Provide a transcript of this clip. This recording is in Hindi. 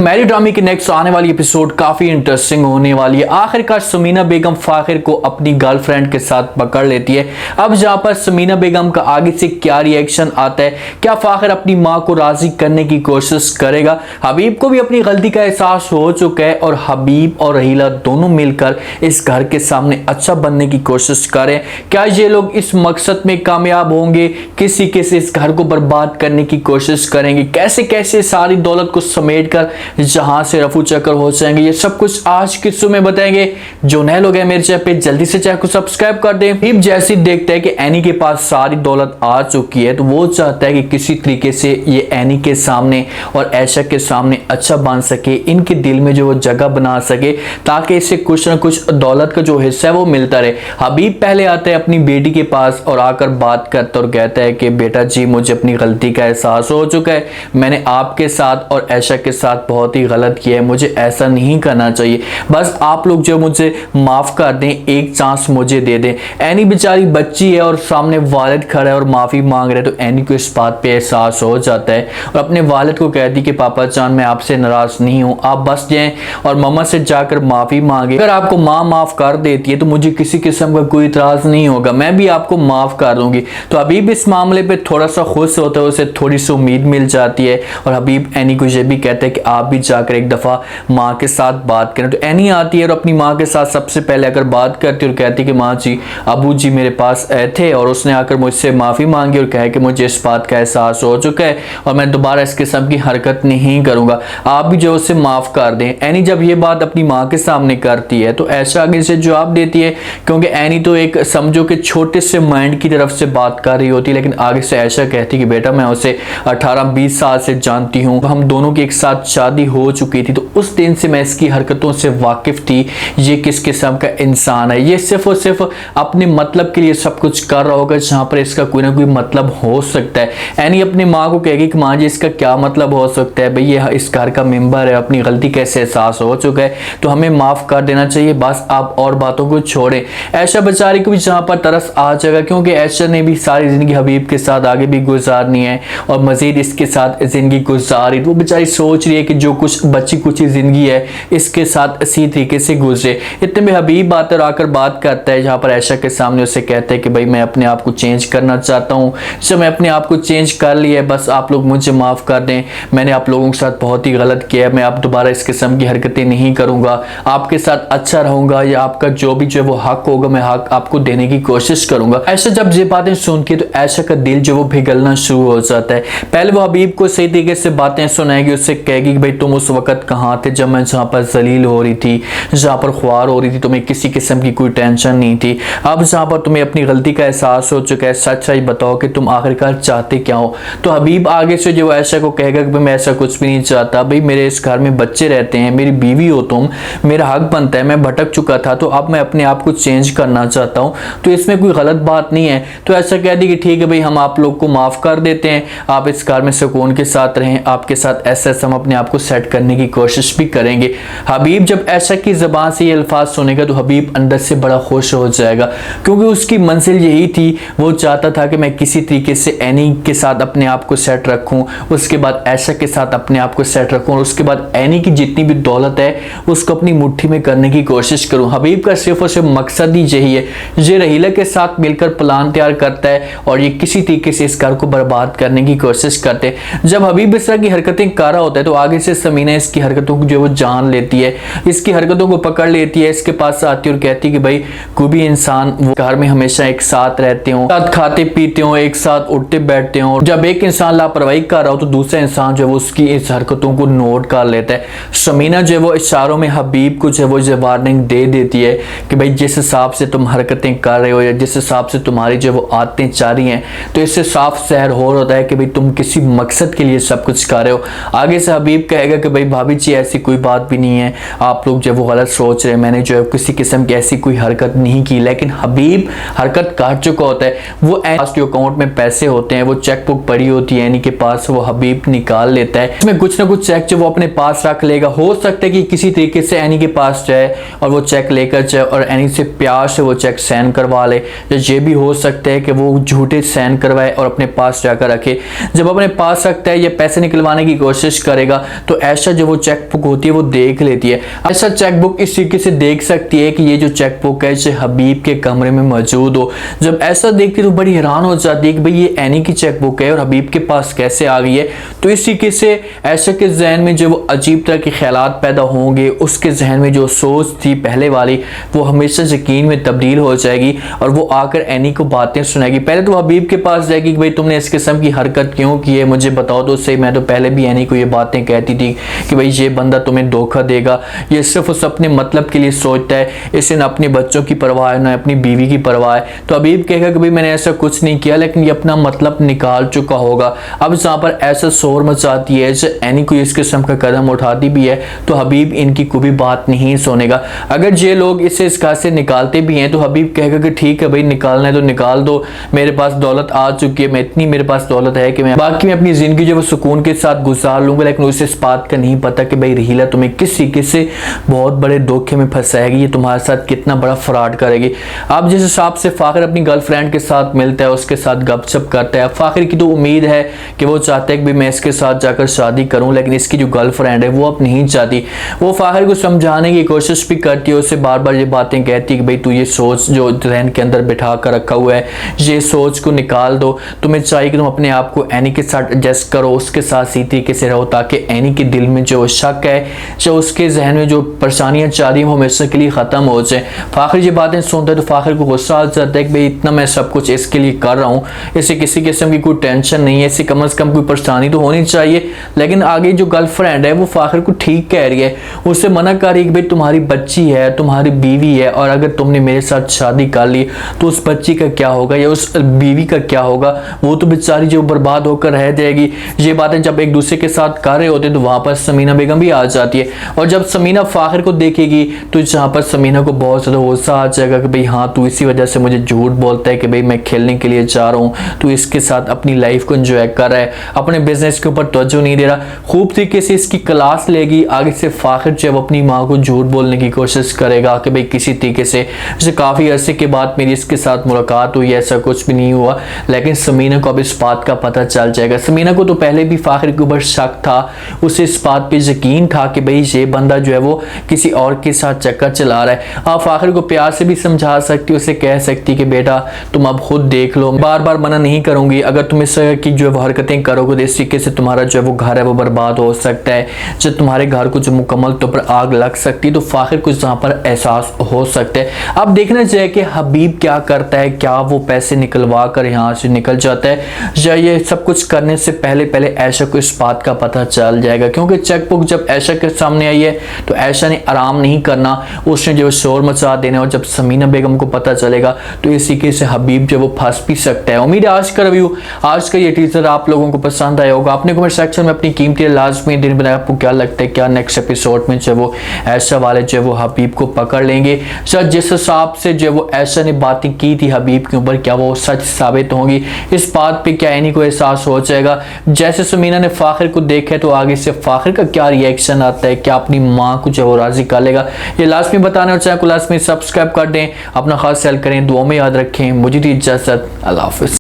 मैरिड ड्रामे की नेक्स्ट आने वाली एपिसोड काफी इंटरेस्टिंग होने वाली है। आखिरकार समीना बेगम फाखिर को अपनी गर्लफ्रेंड के साथ पकड़ लेती है। अब जहां पर समीना बेगम का आगे से क्या रिएक्शन आता है, क्या फाखिर अपनी मां को राजी करने की कोशिश करेगा। हबीब को भी अपनी गलती का एहसास हो चुका है और हबीब और रहीला दोनों मिलकर इस घर के सामने अच्छा बनने की कोशिश करें। क्या ये लोग इस मकसद में कामयाब होंगे, किसी किसी इस घर को बर्बाद करने की कोशिश करेंगे, कैसे कैसे सारी दौलत को समेट कर जहां से रफू चक्कर हो जाएंगे, ये सब कुछ आज के शो में बताएंगे। जो नए लोग हैं मेरे चैनल पे जल्दी से चैनल को सब्सक्राइब कर दें। हबीब जैसे देखते हैं कि एनी के पास सारी दौलत आ चुकी है तो वो चाहता है कि किसी तरीके से ये एनी के सामने और ऐशा के सामने अच्छा बन सके, इनके दिल में जो वो जगह बना सके ताकि इसे कुछ ना कुछ दौलत का जो हिस्सा है वो मिलता रहे। हबीब पहले आता है अपनी बेटी के पास और आकर बात करता और कहता है कि बेटा जी मुझे अपनी गलती का एहसास हो चुका है, मैंने आपके साथ और ऐशा के साथ बहुत ही गलत किया है, मुझे ऐसा नहीं करना चाहिए, बस आप लोग जो मुझे माफ कर दें, एक चांस मुझे दे दें। एनी बेचारी बच्ची है और सामने वालिद खड़ा है और माफी मांग रहे, तो एनी को इस बात पे एहसास हो जाता है और अपने वालिद को कहती कि पापा जान मैं आपसे नाराज नहीं हूं, आप बस जाएं और मम्मा से जाकर माफी मांगे। अगर आपको माँ माफ कर देती है तो मुझे किसी किस्म का कोई इतराज नहीं होगा, मैं भी आपको माफ कर दूंगी। तो हबीब इस मामले पे थोड़ा सा खुश होता है, उसे थोड़ी सी उम्मीद मिल जाती है और हबीब एनी को ये भी कहते हैं कि आप भी जाकर एक दफा माँ के साथ बात करें। तो एनी आती है और अपनी माँ के साथ सबसे पहले अगर बात करती है और कहती कि माँ जी अबू जी मेरे पास आए थे और उसने आकर मुझसे माफी मांगी और कहा कि मुझे इस बात का एहसास हो चुका है और मैं दोबारा इस किस्म की हरकत नहीं करूंगा, आप भी जो उसे माफ कर दें। एनी जब ये बात अपनी माँ के सामने करती है तो ऐशा आगे से जवाब देती है, क्योंकि एनी तो एक समझो कि छोटे से माइंड की तरफ से बात कर रही होती है, लेकिन आगे से ऐशा कहती कि बेटा मैं उसे 18-20 साल से जानती हूँ, हम दोनों की एक साथ शादी हो चुकी थी, तो उस दिन से मैं इसकी हरकतों से वाकिफ थी, ये किस किस्म का इंसान है, ये सिर्फ और सिर्फ अपने मतलब के लिए सब कुछ कर रहा होगा जहां पर इसका कोई ना कोई मतलब हो सकता है। एनी अपनी माँ को कहेगी कि माँ जी इसका क्या मतलब हो सकता है, भाई ये इस घर का मेंबर है, अपनी गलती कैसे एहसास हो चुका है तो हमें माफ कर देना चाहिए, बस आप और बातों को छोड़ें। ऐशा बेचारी को भी जहां पर तरस आ जाएगा, क्योंकि ऐशा ने भी सारी जिंदगी हबीब के साथ आगे भी गुजारनी है और मजीद इसके साथ जिंदगी गुजारी, तो वो बेचारी सोच रही है कि जो कुछ बची कुछ जिंदगी है इसके साथ इसी तरीके से गुजरे। इतने में हबीब आकर आकर बात करता है जहां पर ऐशा के सामने उसे कहता है कि भाई मैं अपने आप को चेंज करना चाहता हूं, जब मैं अपने आप को चेंज कर लिया है बस आप लोग मुझे माफ कर दें, मैंने आप लोगों के साथ बहुत ही गलत किया है, मैं अब दोबारा इस किस्म की हरकतें नहीं करूंगा, आपके साथ अच्छा रहूंगा, या आपका जो भी जो वो हक होगा मैं हक आपको देने की कोशिश करूंगा। ऐशा जब ये बातें सुनती है तो ऐशा का दिल जो वो पिघलना शुरू हो जाता है। पहले वो हबीब को सही तरीके से बातें सुनाएगी, उससे कहेगी कि भाई तुम उस वक्त कहाँ थे जब मैं जहाँ पर जलील हो रही थी, जहाँ पर ख्वार हो रही थी, तुम्हें किसी किस्म की कोई टेंशन नहीं थी, अब जहाँ पर तुम्हें अपनी गलती का एहसास हो चुका है सच सच बताओ कि तुम आखिरकार चाहते क्या हो। तो हबीब आगे से जो ऐशा को कहेगा कि मैं ऐसा कुछ भी नहीं चाहता, भाई मेरे इस घर में बच्चे रहते हैं, मेरी बीवी हो तुम, मेरा हक बनता है, मैं भटक चुका था तो अब मैं अपने आप को चेंज करना चाहता हूँ, तो इसमें कोई गलत बात नहीं है। तो ऐसा कह दी कि ठीक है भाई हम आप लोग को माफ कर देते हैं, आप इस घर में सुकून के साथ रहें, आपके साथ ऐसा हम अपने आप को सेट करने की कोशिश भी करेंगे। हबीब जब ऐशा की ज़बान से ये अल्फाज सुनेगा तो हबीब अंदर से बड़ा खुश हो जाएगा, क्योंकि उसकी मंजिल यही थी, वो चाहता था कि मैं किसी तरीके से एनी के साथ अपने आप को सेट रखूं, उसके बाद ऐशा के साथ अपने आप को सेट रखूं और उसके बाद एनी की जितनी भी दौलत है उसको अपनी मुट्ठी में करने की कोशिश करूं। हबीब का सिर्फ और सिर्फ मकसद ही यही है, ये रहीला के साथ मिलकर प्लान तैयार करता है और ये किसी तरीके से इस घर को बर्बाद करने की कोशिश करते हैं। जब हबीब इस तरह की हरकतें कर रहा होता है तो आगे से समीना इसकी हरकतों को जो वो जान लेती है, इसकी हरकतों को पकड़ लेती है, इसके पास आती है और कहती है कि भाई कोई भी इंसान वो घर में हमेशा एक साथ रहते हो, साथ खाते पीते हो, एक साथ उठते बैठते हो, जब एक इंसान लापरवाही कर रहा हो तो दूसरा इंसान जो है उसकी इस हरकतों को नोट कर लेता है। समीना जो है वो इशारों में हबीब को जो है वो वार्निंग दे देती है कि भाई जिस हिसाब से तुम हरकतें कर रहे हो या जिस हिसाब से तुम्हारी जो वो आदतें जा रही हैं तो इससे साफ ज़ाहिर हो होता है कि भाई तुम किसी मकसद के लिए सब कुछ कर रहे हो। आगे से हबीब कहेगा कि भाई भाभी जी ऐसी कोई बात भी नहीं है, आप लोग जो वो गलत सोच रहे हैं, मैंने जो है किसी किस्म की ऐसी कोई हरकत नहीं की। लेकिन हबीब हरकत कर चुका होता है, वो जो अकाउंट में पैसे होते हैं, वो चेक बुक पड़ी होती है एनी के पास, वो हबीब निकाल लेता है, इसमें कुछ ना कुछ चेक जो वो अपने पास रख लेगा। हो सकता है कि किसी तरीके से एनी के पास जाए और वो चेक लेकर जाए और एनी से प्यार से वो चेक साइन करवा ले, या ये भी हो सकता है कि वो झूठे साइन करवाए और अपने पास जाकर रखे। जब अपने पास रखता है या पैसे निकलवाने की कोशिश करेगा तो ऐशा जो वो चेक बुक होती है वो देख लेती है। ऐशा चेक बुक इस तरीके से देख सकती है कि ये जो चेक बुक है हबीब के कमरे में मौजूद हो। जब ऐसा देखती है तो बड़ी हैरान हो जाती है कि भाई ये एनी की चेक बुक है और हबीब के पास कैसे आ गई है। तो इस तरीके से ऐशा के जहन में जो वो अजीब तरह के ख्यालात पैदा होंगे, उसके जहन में जो सोच थी पहले वाली वो हमेशा यकीन में तब्दील हो जाएगी और वो आकर एनी को बातें सुनाएगी। पहले तो हबीब के पास जाएगी कि भाई तुमने इस किस्म की हरकत क्यों की है, मुझे बताओ तो सही। मैं तो पहले भी एनी को ये बातें कहती थी कि भाई ये बंदा तुम्हें धोखा देगा, ये सिर्फ उस अपने मतलब के लिए सोचता है, इसे ना अपने बच्चों की परवाह है ना अपनी बीवी की परवाह है। तो हबीब कहेगा कि भाई मैंने ऐसा कुछ नहीं किया, लेकिन ये अपना मतलब निकाल चुका होगा। अब जहाँ पर ऐसा शोर मचाती है एनी को इस किस्म का कदम उठाती भी है तो हबीब इनकी कोई भी बात नहीं सुनेगा। अगर ये लोग इसे इस घर से निकालते भी हैं तो हबीब कहेगा कि ठीक है भाई निकालना है तो निकाल दो, मेरे पास दौलत आ चुकी है, मैं इतनी मेरे पास दौलत है कि मैं बाकी में अपनी जिंदगी जो वो सुकून के साथ गुजार लूंगा। लेकिन उसे इस बात का नहीं पता कि भाई रहीला तुम्हें किस तरीके से बहुत बड़े धोखे में फंसाएगी, ये तुम्हारे साथ कितना बड़ा फ्रॉड करेगी। अब जिस हिसाब से फाखिर अपनी गर्लफ्रेंड के साथ मिलता है, उसके साथ गपशप करता है, फाखिर की तो उम्मीद है कि वो चाहता है कि मैं इसके साथ जाकर शादी करूं, लेकिन इसकी जो गर्लफ्रेंड है वो अब नहीं चाहती। वो फाखिर को समझाने की कोशिश भी करती है, उससे बार बार ये बातें कहती है कि भाई तू ये सोच जो जहन के अंदर बिठा कर रखा हुआ है ये सोच को निकाल दो, तुम्हें चाहिए कि तुम अपने आप को एनी के साथ एडजस्ट करो, उसके साथ इसी तरीके से रहो ताकि एनी के दिल में जो शक है, जो उसके जहन में जो परेशानियां चाह रही हैं वो हमेशा के लिए ख़त्म हो जाए। फाखिर ये बातें सुनता है तो फाखिर को गुस्सा आ जाता है कि भाई इतना मैं सब कुछ इसके लिए कर रहा हूँ, इसे किसी किस्म की कोई टेंशन नहीं है, इसे कम से कम कोई परेशानी तो होनी चाहिए। लेकिन आगे जो गर्लफ्रेंड है वो फाखिर को ठीक कह रही है, उससे मना कर रही है कि भाई तुम्हारी बच्ची है, तुम्हारी बीवी है, और अगर तुमने मेरे साथ शादी कर ली तो उस बच्ची का क्या होगा या उस बीवी का क्या होगा, वो तो बेचारी जो बर्बाद होकर रह जाएगी। ये बातें जब एक दूसरे के साथ कर रहे होते हैं तो वहां पर समीना बेगम भी आ जाती है, और जब समीना फाखिर को देखेगी तो जहाँ पर समीना को बहुत ज़्यादा गुस्सा आ जाएगा कि भाई हाँ तू इसी वजह से मुझे झूठ बोलता है कि भाई मैं खेलने के लिए जा रहा हूँ, तू इसके साथ अपनी लाइफ को एंजॉय कर रहा है, अपने बिजनेस के ऊपर तवज्जो नहीं दे रहा। खूब तरीके से इसकी क्लास लेगी। आगे से फाखिर जब अपनी माँ को झूठ बोलने की कोशिश करेगा कि भाई किसी तरीके से जैसे काफ़ी अरसे के बाद मेरी इसके साथ मुलाकात हुई, ऐसा कुछ भी नहीं हुआ, लेकिन समीना को अब इस बात का पता चल जाएगा। समीना को तो पहले भी फाखिर के ऊपर शक था, उसे इस बात पे यकीन था कि भाई ये बंदा जो है वो किसी और के साथ चक्कर चला रहा है। आप फाखिर को प्यार से भी समझा सकती, उसे कह सकती कि बेटा तुम अब खुद देख लो, बार बार मना नहीं करूंगी, अगर तुम इस तरह की जो हरकतें करोगे तो इस तरीके से तुम्हारा जो है वो घर है वो बर्बाद हो सकता है, जब तुम्हारे घर को जो मुकम्मल तौर पर आग लग सकती है। तो फाखिर को यहाँ पर एहसास हो सकता है। अब देखना चाहिए कि हबीब क्या करता है, क्या वो पैसे निकलवा कर यहाँ से निकल जाता है या ये सब कुछ करने से पहले पहले ऐशा को इस बात का पता चल जाएगा। क्योंकि चेकबुक जब ऐशा के सामने आई है तो ऐशा ने आराम नहीं करना, उसने जो शोर मचा देना, और जब समीना बेगम को पता चलेगा तो इसी के से हबीब जो वो फंस भी सकता है। उम्मीद है आज का रिव्यू, आज का ये टीजर आप लोगों को पसंद आया होगा। आपने कमेंट सेक्शन में अपनी कीमती लाजमी दिन बनाया, आपको क्या लगता है क्या नेक्स्ट एपिसोड में जो वो ऐशा वाले जो वो हबीब को पकड़ लेंगे, जिस हिसाब से जो वो ऐशा ने बातें की थी हबीब के ऊपर क्या वो सच साबित होंगी, इस बात पे क्या एनी को एहसास हो जाएगा। जैसे समीना ने फाखिर को देखा तो आगे से फाखिर का क्या रिएक्शन आता है, क्या अपनी माँ को जो वो राजी कर लेगा, ये लास्ट में बताने, और चैनल को लास्ट में सब्सक्राइब कर दें। अपना खास ख्याल करें, दुआ में याद रखें। मुझे दी इजाजत, अल्लाह हाफिज़।